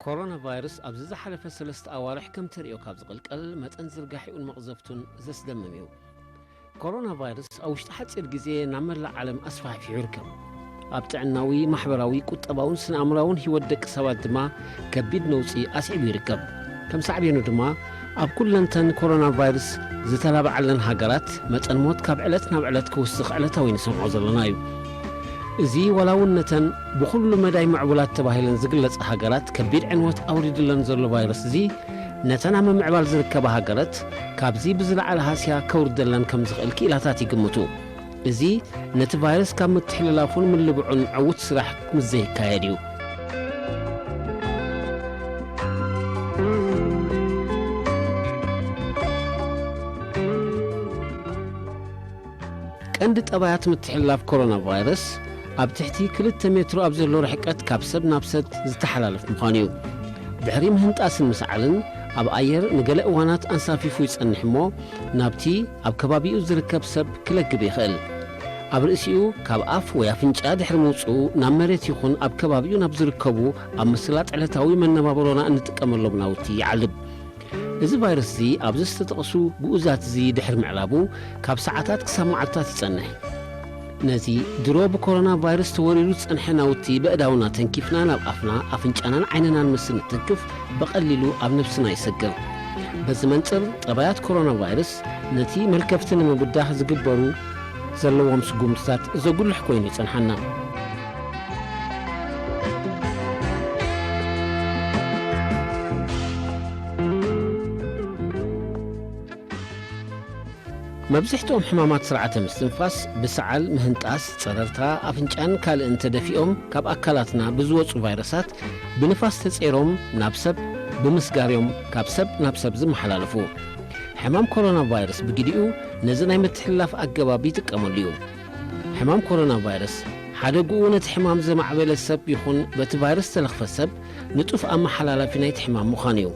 كورونا فيروس أبزز حلف سلست أوارح كم تريو كابز قلقل متن زرقاحي والمغزفتون زس دمميو كورونا فيروس أو اشتحت الجزية نعمل عالم أسفح في عركم أبتعناوي محبراوي كتباون سنعمراون هيودك سواد دما كبيد نوسي أسعب يركب كم صعبينو دما أب كل لنتن كورونا فيروس زتلابع علن هاجرات متن موت كاب علتنا بعلت كوسخ علتها وين سمعوا زلنايو زي ولونتن بكل مداي معولات تباهلن زقلت هاجرات كبير عنوت أوريد لن زل فيروس زي نتنا من معبال زركب هاجرات كابزي بزل على هاسيا كورد لن كم زغل كيلاتاتي قمتو زي نت فيروس كم متحللافون من لبعون عود سراح مزيه كايريو كندت أبايات متحللاف كورونا فيروس أب تحتي كل متر أبزر له رحكت كابسب نابسد زتحلالف مخانيو دحريم هنت أسن مسعلن أب أير نقل أوانات أنصافي فويس أنحمو نابتي أب كبابي أزركب سب كلك بيخل أب رئيسيو كاب أف ويافنج أدحر موصو نامريت يخون أب كبابيو نابزركبو أب مسلات على تاوي من نبابرونا أن تكمل بناوتي يعلب إذا فيروس زي أبزر تتقصو بوزات زي دحر معلابو كاب ساعتات كسامو عالتات يتصنح نزي دروب كورونا فيروس توريروس انحناوتي بأداونا تنكيفنا نبقفنا أفنجانا عيننا نمسن التنكف بقللو أب نفسنا يسجل بزمنتر طبيعات كورونا فيروس نتي ملكفتنا مبداح زقبرو زلوهم سقومتات زقول لحكوين يتنحنا مبزحتهم حمامات سرعة مستنفاس بسعال مهنتاس تصررتا أفنجان كال انت دفئهم كاب أكالاتنا بزوج فيروسات بنفاس تسعيرهم نابسب بمسقاريهم كابسب نابسب زم حلالفو حمام كورونا فيروس بقديو نزنا يمتحلاف أقبابي تكامليو حمام كورونا فيروس حدقو نتحمام زم عبال السب يخون بتفيروس تلخف السب نطف أما حلالفنا يتحمام مخانيو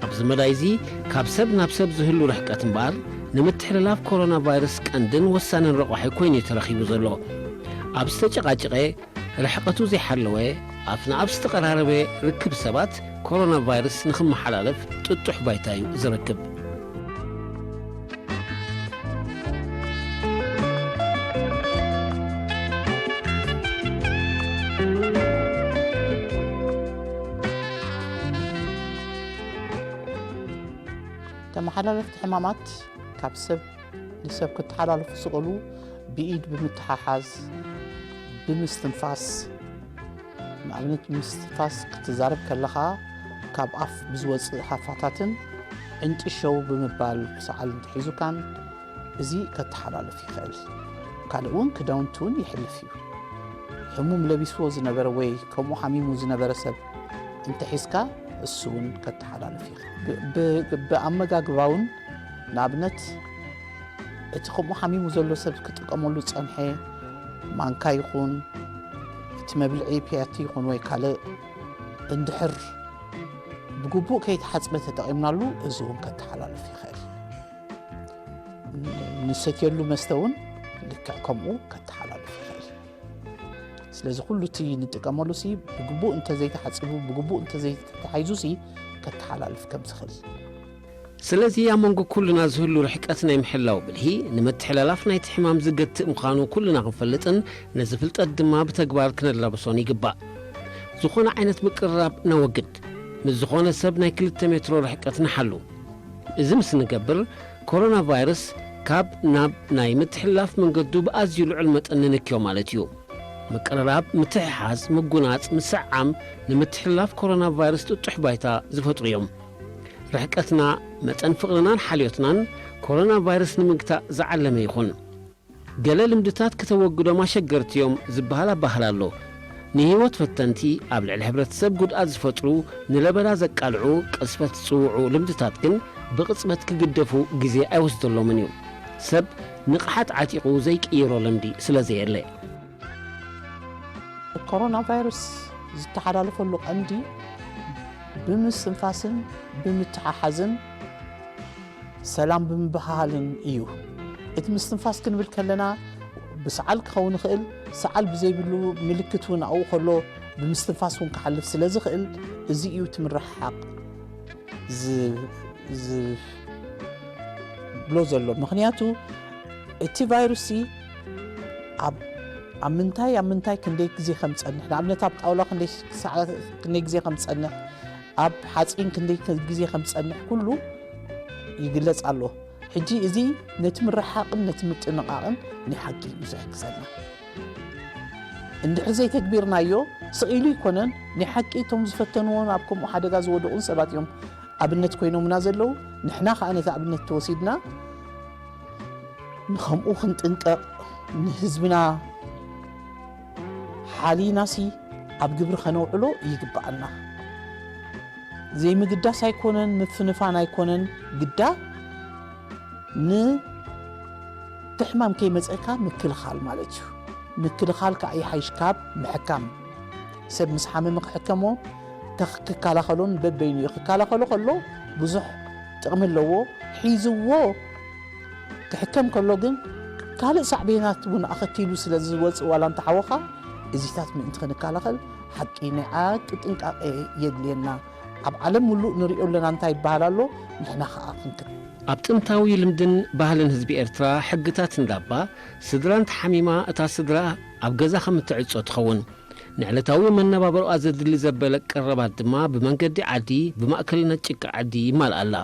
أبز مدايزي كابسب نابسب زهلو رحكات مبار نمتحللاف كورونا فيروس كاندن وسانن رقوحي كوين يترخيبو زلو أبستجاجغي رحقتو زي حلوه أفنا أبستقراربي ركب سبات كورونا فيروس نخم حلالف تطح بايتايو زركب تم حلالف حمامات كابسب لسب كنت حلالف سقلو بإيد بمتحاحز بمستنفاس معملت مستنفاس كتزارب كلها كاب أف بزوز حفاتاتن انت الشو بمبال سعال تحيزو كان زي كتحلالف يخيل كالون كداونتون يحلفيو حموم لبسو زنبر وي كمو حميمو زنبر سب انت حيسكا السون كتحلالف يخيل بأمقاقباون نابنت اتخمو حميمو زلو سب كتقاملو صنحي مانكا يخون تمبلعي بياتي يخون وي كالي اندحر بقبو كي تحسبت تقيمنالو ازون كتحلالف يخيل نسيتيلو مستون لكا كمو كتحلالف يخيل سلازي كلو تي نتقاملو سي بقبو انت زي تحسبو بقبو انت زي تحيزو سي كتحلالف كم سخل سلازي يا منغو كلنا زهلو رحكاتنا يمحلاو بالهي نمتحللافنا يتحمام زقت مخانو كلنا غنفلطن نزفلط الدما بتغبار كنلابسون يقبا زخونا عينت مقراب نوقد مزخونا سب ناي 2 متر رحكاتنا حلو ازمس نقبر كورونا فيروس كاب ناب ناي متحلاف من قدو بازيو العلمت اننكيو مالتيو مقراب متحاز مقونات مسعام نمتحلاف كورونا فيروس تطح بايتا زفطريوم رحكتنا متن فقرنا حاليتنا كورونا فيروس نمقتا زعلم يخون قال لمدتات كتوقدوا ما شجرت يوم زبهلا بهلالو نهيوت فتنتي قبل الحبرت سب قد ازفطرو نلبلا زقالعو قصفت صوعو لمدتات كن بقصبت كقدفو غزي ايوسدلو منيو سب نقحت عتيقو زي قيرو لمدي سلازي يلي الكورونا فيروس زتحلالفو لو قندي بمستنفاسن بمتححزن سلام بمبهالن ايو ات مستنفاس كنبل كلنا بسعال كون خيل سعال بزي بلو ملكتون او خلو ብምስትንፋስ እውን ክሓልፍ ስለ ዝኽእል እዚ እዩ ትምርሕሓቕ ብሎ ዘሎ ምክንያቱ እቲ ቫይረስ ኣብ ምንታይ ክንደይ ግዜ ከም ዝጸንሕ ንኣብነት ኣብ ጣውላ ክንደይ ግዜ ከም ዝጸንሕ ኣብ ሓፂን ክንደይ ግዜ ከም ዝጸንሕ ኩሉ ይግለጽ ኣሎ ሕጂ እዚ ነቲ ምርሕሓቕን ነቲ ምጥንቓቕን ንሓቂ እዩ ዝሕግዘና እንድሕር ዘይተግቢርናዮ ስኢሉ ይኮነን ንሓቂ እቶም ዝፈተንዎን ኣብ ከምኡ ሓደጋ ዝወደቑን ሰባት እዮም ኣብነት ኮይኖምና ዘለዉ ንሕና ከዓ ነቲ ኣብነት ተወሲድና ንከምኡ ክንጥንቀቕ ንህዝብና ሓሊናሲ ኣብ ግብሪ ከነውዕሎ ይግባአና ዘይምግዳስ ኣይኮነን ምፍንፋን ኣይኮነን ግዳ ንትሕማም ከይመፀካ ምክልኻል ማለት እዩ ምክልኻል ከዓ ይሓይሽ ካብ ምሕካም ሰብ ምስ ሓመመ ክሕከሞ ክከላኸሎን በበይኑ እዩ ክከላኸሎ ከሎ ብዙሕ ጥቕሚ ኣለዎ ሒዝዎ ክሕከም ከሎ ግን ካልእ ሳዕቤናት እውን ኣኸቲሉ ስለ ዝወፅእ ዋላ እንተሓወኻ እዚታት ምእንቲ ክንከላኸል ሓቂ ናይ ዓቂ ጥንቃቐ የድልየና ኣብ ዓለም ሙሉእ ንሪኦ ኣለና እንታይ ይበሃል ኣሎ ንሕና ከዓ ክንክል ኣብ ጥንታዊ ልምድን ባህልን ህዝቢ ኤርትራ ሕግታት እንዳባ ስድራ እንተሓሚማ እታ ስድራ ኣብ ገዛ ከም እትዕፆ ትኸውን ንዕለታዊ መነባበሮኣ ዘድሊ ዘበለ ቀረባት ድማ ብመንገዲ ዓዲ ብማእከልነት ጭቃ ዓዲ ይማልኣላ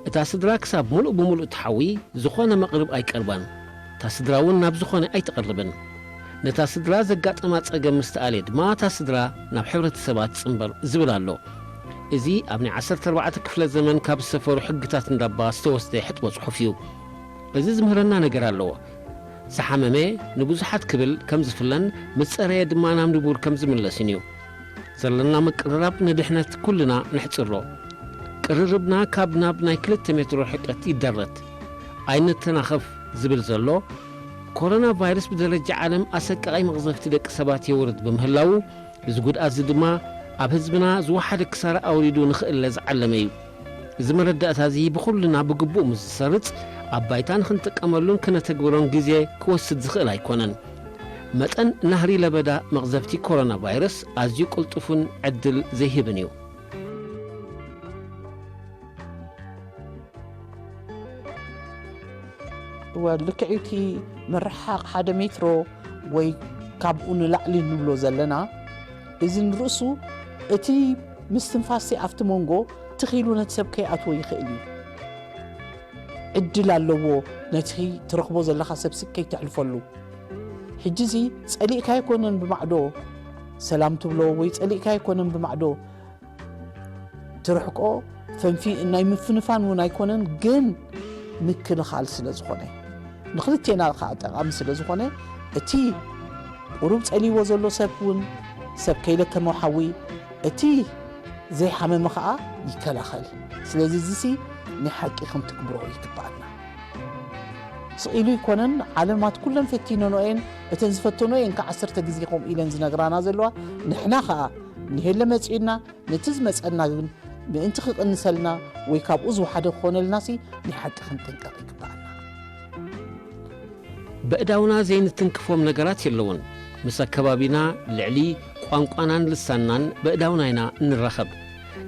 እታ ስድራ ክሳብ ሙሉእ ብምሉእ ትሓዊ ዝኾነ መቕርብ ኣይቀርባን እታ ስድራ እውን ናብ ዝኾነ ኣይትቐርብን ነታ ስድራ ዘጋጠማ ፀገም ምስተኣልየ ድማ እታ ስድራ ናብ ሕብረተሰባት ፅምበር ዝብል ኣሎ እዚ ኣብ ናይ 14 ክፍለ ዘመን ካብ ዝሰፈሩ ሕግታት እንዳባ ዝተወስደ ሕጥቦ ጽሑፍ እዩ እዚ ዝምህረና ነገር ኣለዎ ዝሓመመ ንብዙሓት ክብል ከም ዝፍለን ምፀረየ ድማ ናብ ንቡር ከም ዝምለስን እዩ ዘለና ምቅርራብ ንድሕነት ኩልና ንሕፅሮ ቅርርብና ካብ ናብ ናይ 2 ሜትሮ ርሕቀት ይደረት ኣይንተናኸፍ ዝብል ዘሎ ኮሮና ቫይረስ ብደረጃ ዓለም ኣሰቃቒ መቕዘፍቲ ደቂ ሰባት የውርድ ብምህላው እዚ ጉድኣት እዚ ድማ ኣብ ህዝብና ዝወሓደ ክሳራ ኣውሪዱ ንኽእለ ዝዓለመ እዩ እዚ መረዳእታ እዚ ብኩልና ብግቡእ ምስ ዝሰርፅ ኣብ ባይታ ንክንጥቀመሉን ክነተግብሮን ግዜ ክወስድ ዝኽእል ኣይኮነን መጠን ናህሪ ለበዳ መቕዘፍቲ ኮሮና ቫይረስ ኣዝዩ ቅልጡፍን ዕድል ዘይህብን እዩ ልክዕቲ ምርሓቕ 1 ሜትሮ ወይ ካብኡ ንላዕሊ ንብሎ ዘለና እዚ ንርእሱ እቲ ምስትንፋስ ኣብቲ መንጎ ትኺሉ ነቲ ሰብ ከይኣትዎ ይኽእል እዩ ዕድል ኣለዎ ነቲ ትረኽቦ ዘለኻ ሰብ ከይትሕልፈሉ ሕጂ እዚ ፀሊእካ ኣይኮነን ብማዕዶ ሰላም ትብሎ ወይ ፀሊእካ ኣይኮነን ብማዕዶ ትርሕቆ ፈንፊ ናይ ምፍንፋን እውን ኣይኮነን ግን ምክልኻል ስለ ዝኾነ ንኽልቴና ከዓ ጠቓሚ ስለ ዝኾነ እቲ ቁሩብ ፀሊዎ ዘሎ ሰብ እውን ሰብ ከይለከመ ሓዊ እቲ ዘይሓመመ ከዓ ይከላኸል ስለዚ እዚ ንሓቂ ክንትግብሮ ይግባአና ስኢሉ ይኮነን ዓለማት ኩለን ፈቲነኖአን እተን ዝፈተኖአን ከ10 ግዜ ከምኡ ኢለን ዝነግራና ዘለዋ ንሕና ከዓ ንሄለ መፂና ነቲ ዝመፀና ግን ምእንቲ ክቕንሰልና ወይ ካብኡ ዝወሓደ ክኾነልናሲ ንሓቂ ክንጥንቀቕ ይግባአና በእዳውና ዘይንትንክፎም ነገራት የለውን ምስ ኣከባቢና ልዕሊ ቋንቋናን ልሳናን በእዳውና ኢና እንረኸብ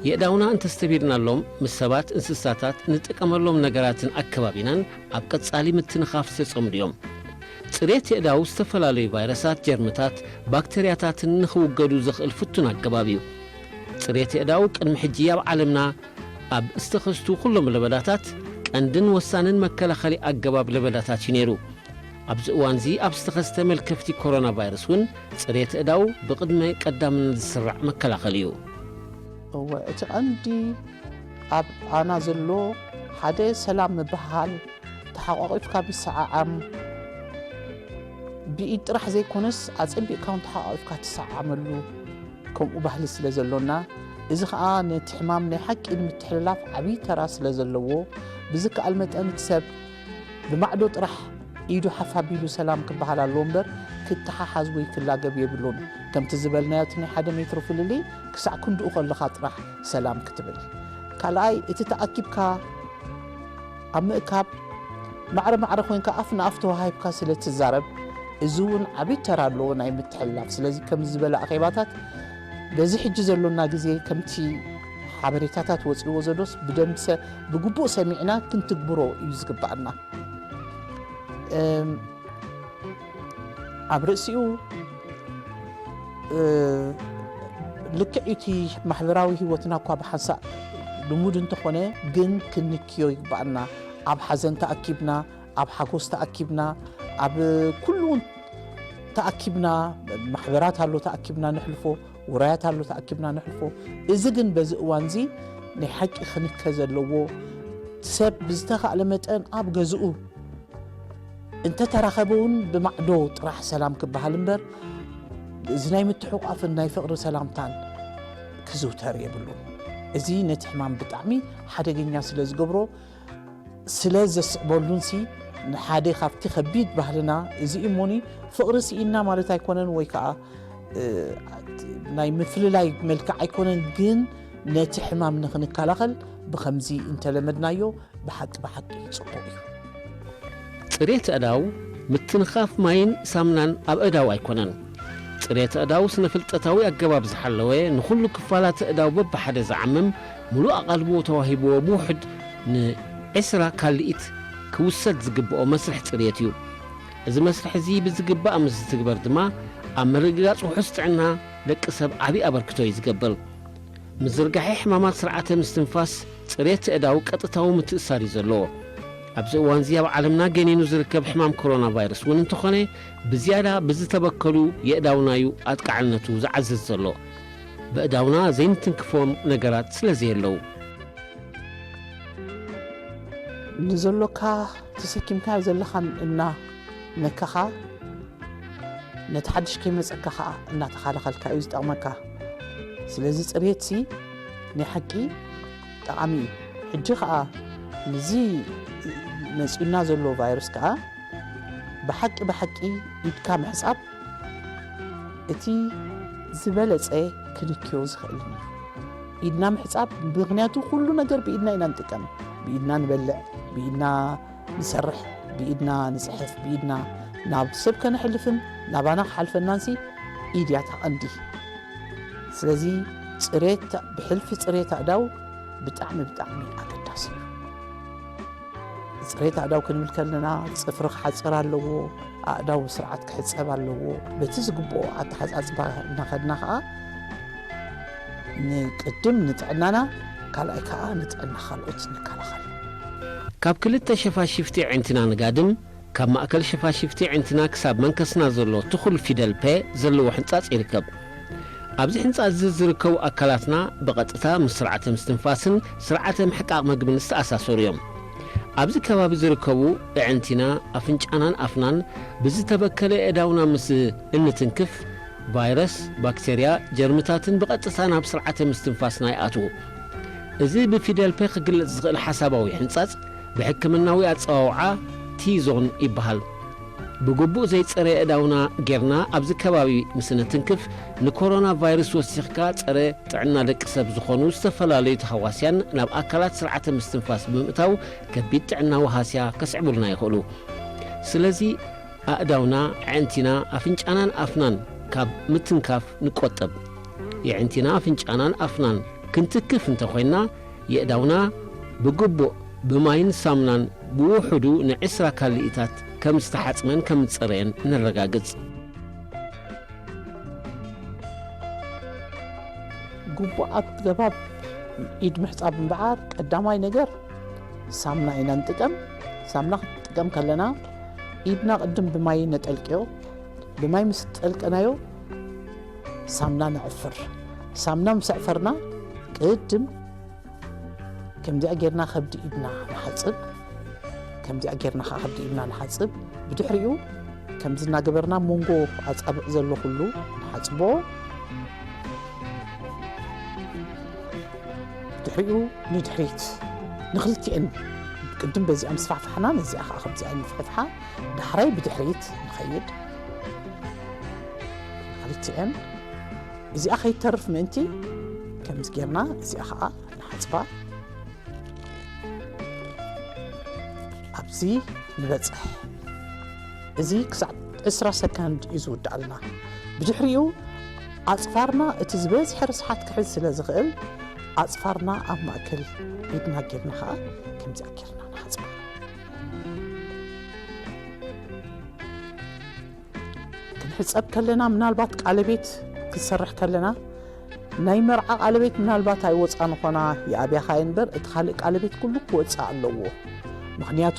የእዳውና እንተስተቢርናሎም ምስ ሰባት እንስሳታት ንጥቀመሎም ነገራትን ኣከባቢናን ኣብ ቀጻሊ ምትንኻፍ ዝተጸምዱ እዮም ጽሬት የእዳው ዝተፈላለዩ ቫይረሳት ጀርምታት ባክቴርያታትን ንኽውገዱ ዝኽእል ፍቱን ኣገባብ እዩ ጽሬት የእዳው ቅድሚ ሕጂ ኣብ ዓለምና ኣብ እስተኸስቱ ኩሎም ለበዳታት ቀንድን ወሳንን መከላኸሊ ኣገባብ ለበዳታት እዩ ነይሩ ኣብዚ እዋን እዚ ኣብ ዝተኸስተ መልከፍቲ ኮሮና ቫይረስ እውን ጽሬት የእዳው ብቕድመ ቀዳምነት ዝስራዕ መከላኸሊ እዩ እቲ ቀንዲ ኣብ ኣና ዘሎ ሓደ ሰላም ምብሃል ተሓቋቒፍካ ምሰዓዓም ብኢድ ጥራሕ ዘይኮነስ ኣጸቢቕካ ተሓቋቒፍካ ትሰዓዓመሉ ከምኡ ባህሊ ስለ ዘሎና እዚ ከዓ ነቲ ሕማም ናይ ሓቂ ንምትሕልላፍ ዓብዪ ተራ ስለ ዘለዎ ብዝከኣል መጠን ሰብ ብማዕዶ ጥራሕ ኢዱ ሓፋቢሉ ሰላም ክበሃል ኣለዎ እምበር ክትሓሓዝ ወይ ክላገብ የብሉን ከምቲ ዝበልናዮ እቲ ናይ 1 ሜትሮ ፍልሊ ክሳዕ ክንድኡ ከለኻ ጥራሕ ሰላም ክትብል ካልኣይ እቲ ተኣኪብካ ኣብ ምእካብ ማዕረ ማዕረ ኮይንካ ኣፍ ንኣፍ ተዋሂብካ ስለ ትዛረብ እዙውን ዓብይ ተራ ኣለዎ ናይ ምትሕልላፍ ስለዚ ከም ዝበለ ኣኼባታት በዚ ሕጂ ዘሎና ግዜ ከምቲ ሓበሬታታት ወፂዎ ዘሎስ ብደንብ ብግቡእ ሰሚዕና ክንትግብሮ እዩ ዝግባአና ኣብ ርእሲኡ ልክዕቲ ማሕበራዊ ህይወትና እኳ ብሓንሳእ ልሙድ እንተኾነ ግን ክንክዮ ይግባአና ኣብ ሓዘን ተኣኪብና ኣብ ሓጎስ ተኣኪብና ኣብ ኩሉ ተኣኪብና ማሕበራት ኣሎ ተኣኪብና ንሕልፎ ውራያት ኣሎ ተኣኪብና ንሕልፎ እዚ ግን በዚ እዋን እዚ ናይ ሓቂ ክንከ ዘለዎ ሰብ ብዝተኻእለ መጠን ኣብ ገዝኡ እንተተራኸበውን ብማዕዶ ጥራሕ ሰላም ክበሃል እምበር እዚ ናይ ምትሕቋፍን ናይ ፍቕሪ ሰላምታን ክዝውተር የብሉ እዚ ነቲ ሕማም ብጣዕሚ ሓደገኛ ስለ ዝገብሮ ስለ ዘስዕበሉንሲ ንሓደ ካብቲ ከቢድ ባህልና እዚ እሞኒ ፍቕሪ ሲኢና ማለት ኣይኮነን ወይ ከዓ ናይ ምፍልላይ መልክዕ ኣይኮነን ግን ነቲ ሕማም ንኽንከላኸል ብከምዚ እንተለመድናዮ ብሓቂ ፅቡቅ እዩ ጽሬት ኣዳው ምትንኻፍ ማይን ሳምናን ኣብ ኣዳው ኣይኮነን ጽሬት ኣዳው ስነፍልጠታዊ ኣገባብ ዝሓለወ ንኹሉ ክፋላት ኣዳው በብሓደ ዝዓምም ሙሉእ ኣቓልቦ ተዋሂብዎ ብውሕድ ንዕስራ ካልኢት ክውሰድ ዝግብኦ መስርሕ ጽሬት እዩ እዚ መስርሕ እዚ ብዝግባእ ምስ ዝትግበር ድማ ኣብ ምርግጋጽ ውሕስ ጥዕና ደቂ ሰብ ዓብዪ ኣበርክቶ እዩ ዝገብር ምዝርጋሒ ሕማማት ስርዓተ ምስትንፋስ ጽሬት ኣዳው ቀጥታዊ ምትእሳር እዩ ዘለዎ ኣብዚ እዋን እዚ ኣብ ዓለምና ገኒኑ ዝርከብ ሕማም ኮሮና ቫይረስ እውን እንተኾነ ብዝያዳ ብዝተበከሉ የእዳውናዩ ኣጥቃዕልነቱ ዝዓዝዝ ዘሎ ብእዳውና ዘይንትንክፎም ነገራት ስለዘየለዉ ንዘሎካ ተሰኪምካ ዘለኻ እና ነካኻ ነቲ ሓድሽ ከይመፀካ ከዓ እናተኻለኸልካ እዩ ዝጠቕመካ ስለዚ ጽሬት ሲ ናይ ሓቂ ጠቓሚ እዩ ሕጂ ከዓ ነዚ መፂና ዘሎ ቫይረስ ከዓ ብሓቂ ኢድካ ምሕፃብ እቲ ዝበለፀ ክንክዮ ዝኽእል እዩ ኢድና ምሕፃብ ምክንያቱ ኩሉ ነገር ብኢድና ኢና ንጥቀም ብኢድና ንበልዕ ብኢድና ንሰርሕ ብኢድና ንፅሕፍ ብኢድና ናብ ሰብ ከነሕልፍን ናባና ክሓልፈናንሲ ኢድ እያ ተቐንዲ ስለዚ ጽሬት ብሕልፊ ጽሬት ኣእዳው ብጣዕሚ ኣገዳሲ እዩ ጽሬት ኣእዳው ክንብል ከለና ጽፍሪ ክሓፅር ኣለዎ ኣእዳው ብስርዓት ክሕፀብ ኣለዎ በቲ ዝግብኦ ኣተሓፃፅባ እናኸድና ከዓ ንቅድም ንጥዕናና ካልኣይ ከዓ ንጥዕና ካልኦት ንከላኸል ካብ ክልተ ሸፋሽፍቲ ዕንትና ንጋድም ካብ ማእከል ሸፋሽፍቲ ዕንትና ክሳብ መንከስና ዘሎ ትኹል ፊደል ፔ ዘለዎ ሕንጻጽ ይርከብ ኣብዚ ሕንጻጽ ዝርከቡ ኣካላትና ብቐጥታ ምስ ስርዓተ ምስትንፋስን ስርዓተ ምሕቃቕ መግብን ዝተኣሳሰሩ እዮም ኣብዚ ከባቢ ዝርከቡ ዕንቲና ኣፍንጫናን ኣፍናን ብዝተበከለ እዳውና ምስ እንትንክፍ ቫይረስ ባክቴርያ ጀርምታትን ብቐጥታ ናብ ስርዓተ ምስትንፋስና ይኣትዉ እዚ ብፊደል ፔ ክግለጽ ዝኽእል ሓሳባዊ ሕንጻጽ ብሕክምናዊ ኣጸዋውዓ ቲዞን ይበሃል ብግቡእ ዘይጸረ እዳውና ጌርና ኣብዚ ከባቢ ምስ ንትንክፍ ንኮሮና ቫይረስ ወሲኽካ ጸረ ጥዕና ደቂ ሰብ ዝኾኑ ዝተፈላለዩ ተሃዋስያን ናብ ኣካላት ስርዓተ ምስትንፋስ ብምእታው ከቢድ ጥዕና ወሃስያ ከስዕቡልና ይኽእሉ ስለዚ ኣእዳውና ዕንቲና ኣፍንጫናን ኣፍናን ካብ ምትንካፍ ንቆጠብ የዕንቲና ኣፍንጫናን ኣፍናን ክንትክፍ እንተኾይና የእዳውና ብግቡእ ብማይን ሳምናን ብውሕዱ ንዕስራ ካልኢታት ከም ዝተሓፅመን ከም ዝፀረየን ንረጋግጽ ግቡእ ኣገባብ ኢድ ምሕፃብ እምበዓር ቀዳማይ ነገር ሳምና ኢና ንጥቀም ሳምና ክትጥቀም ከለና ኢድና ቅድም ብማይ ነጠልቅዮ ብማይ ምስ ጠልቀናዮ ሳምና ነዕፍር ሳምና ምስ ዕፈርና ቅድም ከምዚኣ ጌርና ከብዲ ኢድና ንሓፅብ ከምዚኣ ጌርና ከብዲ ኢድና ንሓፅብ ብድሕሪኡ ከምዚ እናገበርና መንጎ ኣጻብዕ ዘሎ ኩሉ ንሓፅቦ ድሕሪኡ ንድሕሪት ንኽልቲአን ቅድም በዚኣ ምስፋሕፋሕና ነዚኣ ከዓ ከምዚኣ ንፍሕፍሓ ዳሕራይ ብድሕሪት ንኸይድ ንኽልቲአን እዚኣ ከይተርፍ ምእንቲ ከምዚ ጌርና እዚኣ ከዓ ንሓፅባ ኣብዚ ንበጽሕ እዚ ክሳዕ 10 ሰከንድ ይዝውዳልና ብድሕሪኡ ኣጽፋርና እቲ ዝበዝሐ ርስሓት ክሕዝ ስለ ዝኽእል ኣጽፋርና ኣብ ማእከል ኢድና ጌርና ከዓ ከምዚ ጌርና ንሓጽባ ክንሕጸብ ከለና ምናልባት ቃለቤት ክሰርሕ ከለና ናይ መርዓ ቃለቤት ምናልባት ኣይወፃን ኾና የኣብያኻ እምበር እቲ ካልእ ቃለቤት ኩሉ ክወፅእ ኣለዎ ምክንያቱ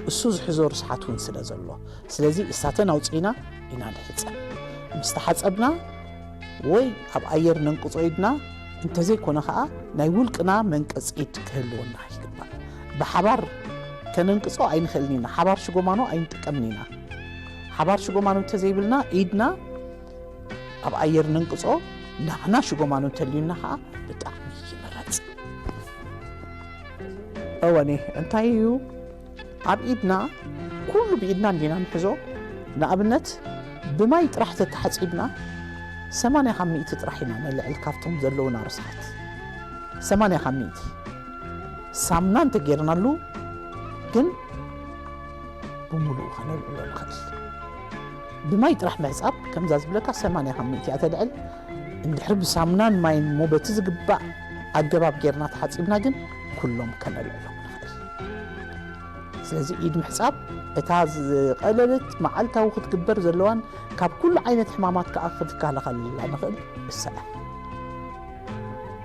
እሱ ዝሕዞ ርስሓት እውን ስለ ዘሎ ስለዚ እሳተን ኣውፂና ኢና ንሕጸብ ምስተሓጸብና ወይ ኣብ ኣየር ነንቅጾ ኢድና እንተዘይኮነ ከዓ ናይ ውልቅና መንቀጽ ኢድ ክህልወና ይግባእ ብሓባር ከነንቅጾ ኣይንኽእልኒና ሓባር ሽጎማኖ ኣይንጥቀምኒና ሓባር ሽጎማኖ እንተዘይብልና ኢድና ኣብ ኣየር ነንቅጾ ናሕና ሽጎማኖ እንተልዩና ከዓ ብጣዕሚ ይመረጽ እወኒ እንታይ እዩ ኣብ ኢድና ኩሉ ብኢድና እንዲና ንሕዞ ንኣብነት ብማይ ጥራሕ ተተሓጺብና 80% ጥራሕ ኢና ነልዕል ካብቶም ዘለውና ርስሓት 80% ሳሙና እንተጌርናሉ ግን ብሙሉእ ኸነልዕሎ ንኽእል ብማይ ጥራሕ ምሕጻብ ከምዛ ዝብለካ 80% እያ ተልዕል እንድሕር ብሳሙናን ማይን ሞ በቲ ዝግባእ ኣገባብ ጌርና ተሓጺብና ግን ኩሎም ከነልዕሎም ንኽእል ስለዚ ኢድ ምሕጻብ እታ ዝቐለለት መዓልታዊ ክትግበር ዘለዋን ካብ ኩሉ ዓይነት ሕማማት ከዓ ክትከላኸለላ ንኽእል እሰአ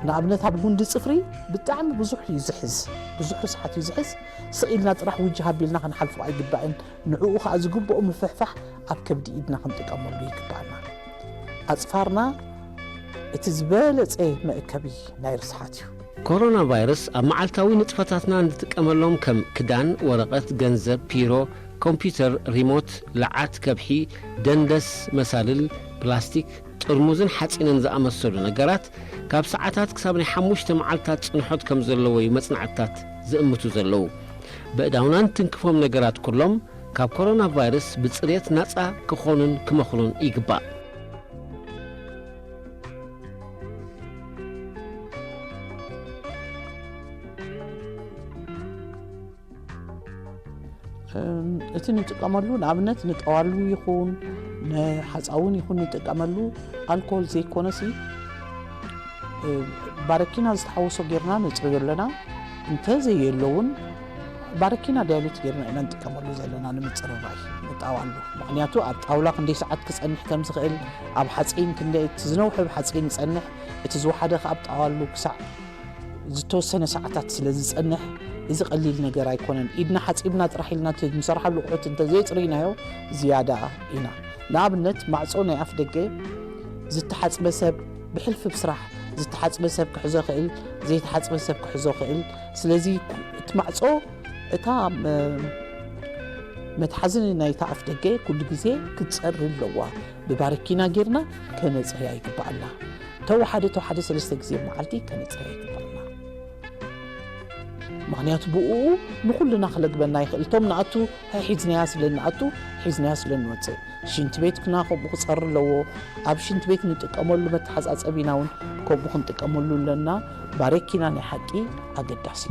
ንኣብነት ኣብ ጉንዲ ጽፍሪ ብጣዕሚ ብዙሕ ይዝሕዝ ብዙሕ ርስሓት ይዝሕዝ ስኢልና ጥራሕ ውጅ ሃቢልና ክንሓልፎ ኣይግባእን ንዕኡ ከዓ ዝግብኦ ምፍሕፋሕ ኣብ ከብዲ ኢድና ክንጥቀመሉ ይግባእና ኣጽፋርና እቲ ዝበለጸ መእከቢ ናይ ርስሓት እዩ ኮሮና ቫይረስ ኣብ መዓልታዊ ንጥፈታትና እንጥቀመሎም ከም ክዳን ወረቐት ገንዘብ ፒሮ ኮምፒውተር ሪሞት ለዓት ከብሒ ደንደስ መሳልል ፕላስቲክ ጥርሙዝን ሓጺንን ዝኣመሰሉ ነገራት ካብ ሰዓታት ክሳብ ናይ 5 መዓልታት ጽንሖት ከም ዘለዎ መጽናዕትታት ዝእምቱ ዘለዉ ብእዳውናን ትንክፎም ነገራት ኩሎም ካብ ኮሮና ቫይረስ ብጽሬት ነጻ ክኾኑን ክመኽሉን ይግባእ እቲ ንጥቀመሉ ንኣብነት ንጠዋሉ ይኹን ንሓፃውን ይኹን ንጥቀመሉ ኣልኮል ዘይኮነሲ ባረኪና ዝተሓወሶ ጌርና ነፅርዮ ኣለና እንተዘየለውን ባረኪና ዳያሉት ጌርና ኢና ንጥቀመሉ ዘለና ንምፅርራይ ንጣዋሉ ምክንያቱ ኣብ ጣውላ ክንደይ ሰዓት ክጸንሕ ከም ዝኽእል ኣብ ሓፂን ክንደይ ዝነውሕ ብሓፂን ይጸንሕ እቲ ዝወሓደ ኣብ ጣዋሉ ክሳዕ ዝተወሰነ ሰዓታት ስለ ዝጸንሕ እዚ ቀሊል ነገር ኣይኮነን ኢድና ሓፂብና ጥራሒልና ንሰርሓሉ ቁት እንተዘይፅሪናዮ ዝያዳ ኢና ንኣብነት ማዕጾ ናይ ኣፍ ደገ ዝተሓጽበ ሰብ ብሕልፊ ብስራሕ ዝተሓጽበ ሰብ ክሕዞ ክእል ዘይተሓጽበ ሰብ ክሕዞ ክእል ስለዚ እቲ ማዕጾ እታ መትሓዝን ናይታ ኣፍ ደገ ኩሉ ግዜ ክትጸሪ ኣለዋ ብባረኪና ጌርና ከነጽርያ ይግባአና ተወሓደ 3 ግዜ መዓልቲ ከነጽርያ ይግባአና ምክንያቱ ብኡ ንኩልና ክለግበና ይኽእል ቶም ንኣቱ ሒዝናያ ስለንኣቱ ሒዝናያ ስለንወፅእ ሽንት ቤት ክና ከምኡ ክጸሪ ኣለዎ ኣብ ሽንት ቤት ንጥቀመሉ መተሓጻጸቢና እውን ከምኡ ክንጥቀመሉ ኣለና ባረኪና ናይ ሓቂ ኣገዳሲ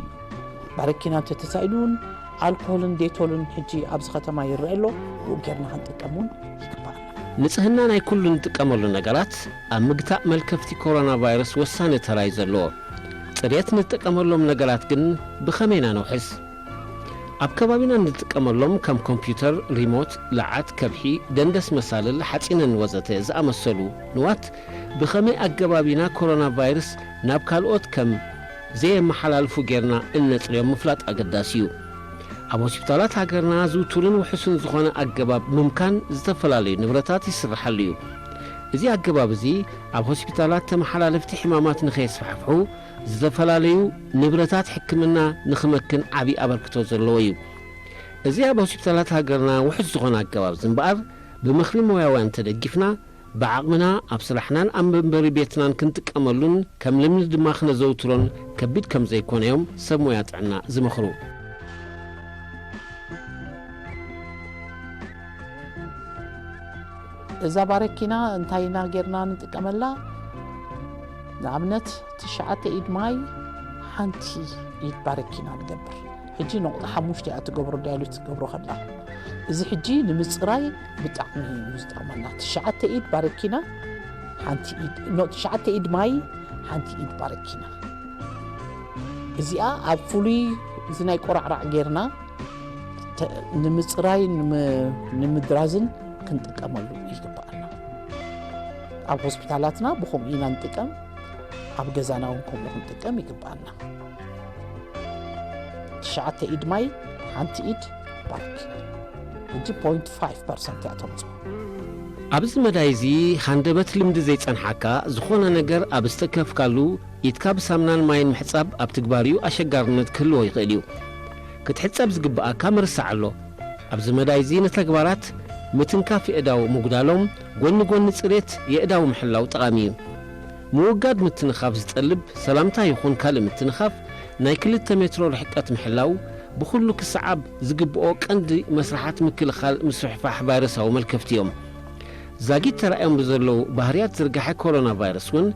ባረኪና ተተሳኢሉን ኣልኮልን ዴቶልን ሕጂ ኣብዚ ከተማ ይርአ ኣሎ ብኡ ጌርና ክንጥቀሙን ይግባአና ንጽህና ናይ ኩሉ ንጥቀመሉ ነገራት ኣብ ምግታእ መልከፍቲ ኮሮና ቫይረስ ወሳኒ ተራይ ዘለዎ ጽሬት ንጥቀመሎም ነገራት ግን ብኸመይና ነውሕስ ኣብ ከባቢና ንጥቀመሎም ከም ኮምፒውተር ሪሞት ለዓት ከብሒ ደንደስ መሳልል ሓፂንን ወዘተ ዝኣመሰሉ ንዋት ብኸመይ ኣገባቢና ኮሮና ቫይረስ ናብ ካልኦት ከም ዘየመሓላልፉ ጌርና እነጽርዮም ምፍላጥ ኣገዳሲ እዩ ኣብ ሆስፒታላት ሃገርና ዝውቱርን ውሕሱን ዝኾነ ኣገባብ ምምካን ዝተፈላለዩ ንብረታት ይስርሓሉ እዩ እዚ ኣገባብ እዚ ኣብ ሆስፒታላት ተመሓላለፍቲ ሕማማት ንኸየስፋሕፍሑ ዝተፈላለዩ ንብረታት ሕክምና ንኽመክን ዓብዪ ኣበርክቶ ዘለዎ እዩ እዚ ኣብ ሆስፒታላት ሃገርና ውሕስ ዝኾነ ኣገባብ ዝምበኣር ብምኽሪ ሞያውያን ተደጊፍና ብዓቕምና ኣብ ስራሕናን ኣብ መንበሪ ቤትናን ክንጥቀመሉን ከም ልምዲ ድማ ክነዘውትሮን ከቢድ ከም ዘይኮነ እዮም ሰብ ሞያ ጥዕና ዝመኽሩ እዛ ባረኪና እንታይና ጌርና ንጥቀመላ ንኣብነት 9 ኢድ ማይ ሓንቲ ኢድ ባረኪና ንገብር ሕጂ نقطة حموشتي أتقبرو ديالو تقبرو خلا إذا حجي نمصراي بتعمل مستعملنا تشعت إيد باركينا حنتي إيد نقطة تشعت إيد ماي حنتي إيد باركينا إذا أبفولي إذا نايكور عرق غيرنا نمصراي نمدرازن كنت أملو يقبلنا أب هوسبيتالاتنا بخم إينا نتكم أب جزانا ونكم بخم نتكم يقبلنا تشعت إيد ماي حنتي إيد باركينا እንጂ 0.5% ያተምጽ ኣብዚ መዳይዚ ሃንደበት ልምዲ ዘይጸንሓካ ዝኾነ ነገር ኣብ ዝተከፍካሉ ኢትካ ብሳምናን ማይን ምሕጻብ ኣብ ትግባርዩ ኣሸጋርነት ክህልዎ ይኽእል እዩ ክትሕጸብ ዝግብኣካ ምርሳዕ ኣሎ ኣብዚ መዳይዚ ንተግባራት ምትንካፍ የእዳው ምጉዳሎም ጎኒ ጽሬት የእዳው ምሕላው ጠቓሚ እዩ ምውጋድ ምትንኻፍ ዝጠልብ ሰላምታ ይኹን ካልእ ምትንኻፍ ናይ 2 ሜትሮ ርሕቀት ምሕላው بخل كسعب زقبقو قند مسرحات مكلخال مسحفاح فيروساو ملكفتيوم زاغيت ترايم بزلو بهريات زرغحه كورونا فيروس ون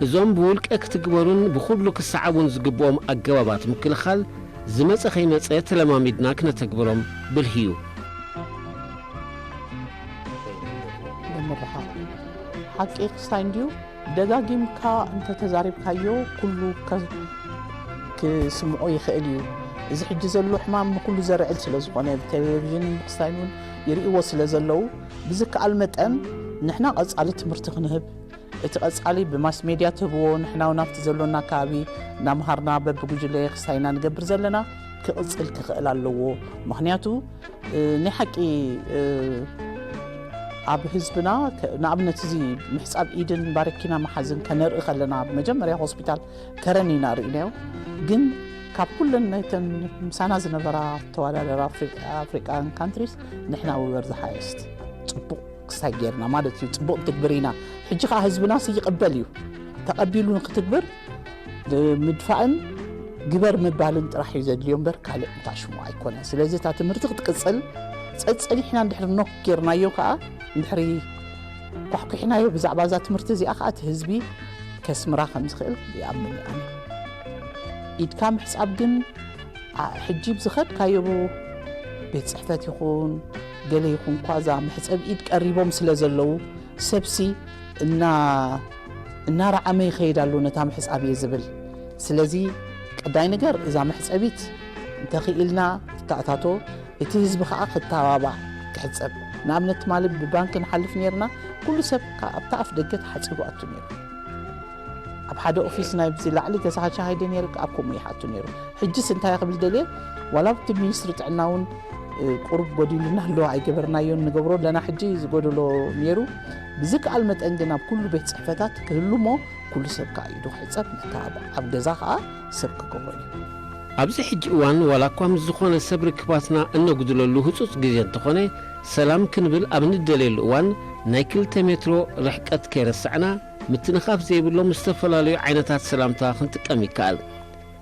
ازوم بولك اكتغبرون بخل كسعبون زقبقوم اغبابات مكلخال زمص خيمصه تلماميدنا كنتغبرهم بالهيو لمرحا حقيق ستانديو دغاغيم كا انت تزارب كايو كله كسمعو يخاليو إذا حجي زلو حمام كل زرعل سلازقونه بالتلفزيون بقستاينون يرئيو سلازلو بزك المتن نحنا قصالي تمرت خنهب اتقصالي بماس ميديا تبو نحنا ونافت زلونا كابي نامهرنا ببجلي قستاينا نقبر زلنا كقصل كخيل اللو مخنياتو ني حقي اب حزبنا نابنت زي محصاب ايدن باركينا محزن كنرئ خلنا بمجمريا هوسبيتال كرنينا رئيناو جن كاب كلن نيتن مسانا زنبرا توالر أفريقيان كانتريز نحنا ويرز حايست طبق ساجرنا مالتي طبق تكبرينا حجي خا حزبنا سيقبليو تقبلون كتكبر مدفعن جبر مبالن راح يزدليون بركاله تاشمو ايكون سلازي تا تمرت تقصل صصلي حنا ندحر نوكيرنايو كا ندحري كحكحنايو بزعبا ذا تمرت زي اخات حزبي كسمرا خمس خيل يامن يعني إدكام حساب جن حجيب زخد كايبو بيت صحفات يكون قال يكون كذا محساب إيد قريبهم سلازلو سبسي إن رعمي خير له نتام حساب يزبل سلازي قداي نجار إذا محسابيت تخيلنا تعطاتو يتهز بخاء التوابع كحساب نعملت مالب ببنك نحلف نيرنا كل سب بتعرف دقت حسب وقته نير أب حدا أوفيس نايبزي لعلي كساعة شاهدين يرك أبكم يحطوا نيرو حجس انتهى قبل دليل ولا بتميسر تعناون قرب قدي لنا لو عيجبرنا يون نجبرو لنا حجي يقولوا له نيرو بذك علمت عندنا بكل بيت صحفتات كله مو كل سبك عيدو حساب متابع أب جزاها سبك كوري أبز حج وان ولا قام زخونة سبر كباتنا إنه قدلوا له حصص جزيان تخونة سلام كنبل أبن الدليل وان نايكل تمترو رحكت كيرسعنا متنخاف زي بلو مستفلالي عينتات سلامتا خنتقم يكال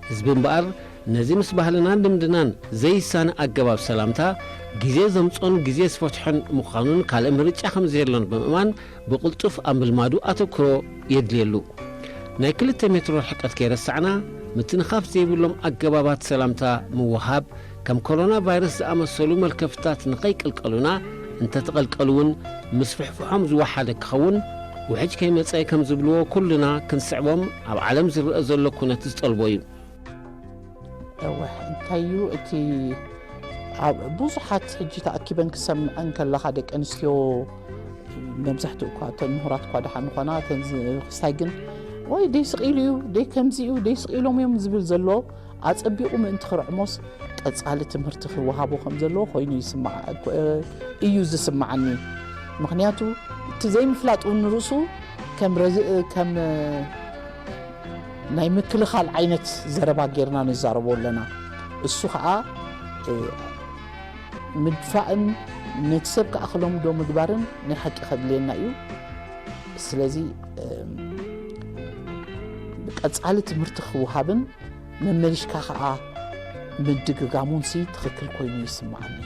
حزبن بقر نزي مسبحلنا دمدنان زي سان أقباب سلامتا جزي زمصون جزي سفتحن مخانون كال امريتش أخم زيرلون بمأمان بقلطف أمبالمادو أتوكرو يدليلو نايكل تمترو رحكت كيرسعنا متنخاف زي بلوم أقبابات سلامتا موهاب كم كورونا فيروس أمسلو ملكفتات نقيق القلونا انت تقلقلون مسفحفحهم زوحادك خون وحج كي مصاي كم زبلو كلنا كنسعبهم على عالم زلو كنا تطلبوا انتيو اتي بوزحات حجي تاكيبن كسمعن كلا خدك انستيو نمزحتو كاتن مهرات كوادا حنقنا تنستايجن واي دي سقيليو دي كمزيو دي سقيلوم يوم زبل زلو اصبيقو من تخرعموس قصاله تمرت وهابو خم زلو خوينو يسمع ايو زسمعني مخنياتو تزي مفلاط ونرسو كم ناي مكلخال عينت زربا غيرنا نزاربو لنا السو خا مدفعن نتسب كاخلوم دو مغبارن ني حق خدلينا يو سلازي قصاله تمرت وهابن مملش كا خا مدغغامون سي تخكل كوينو يسمعني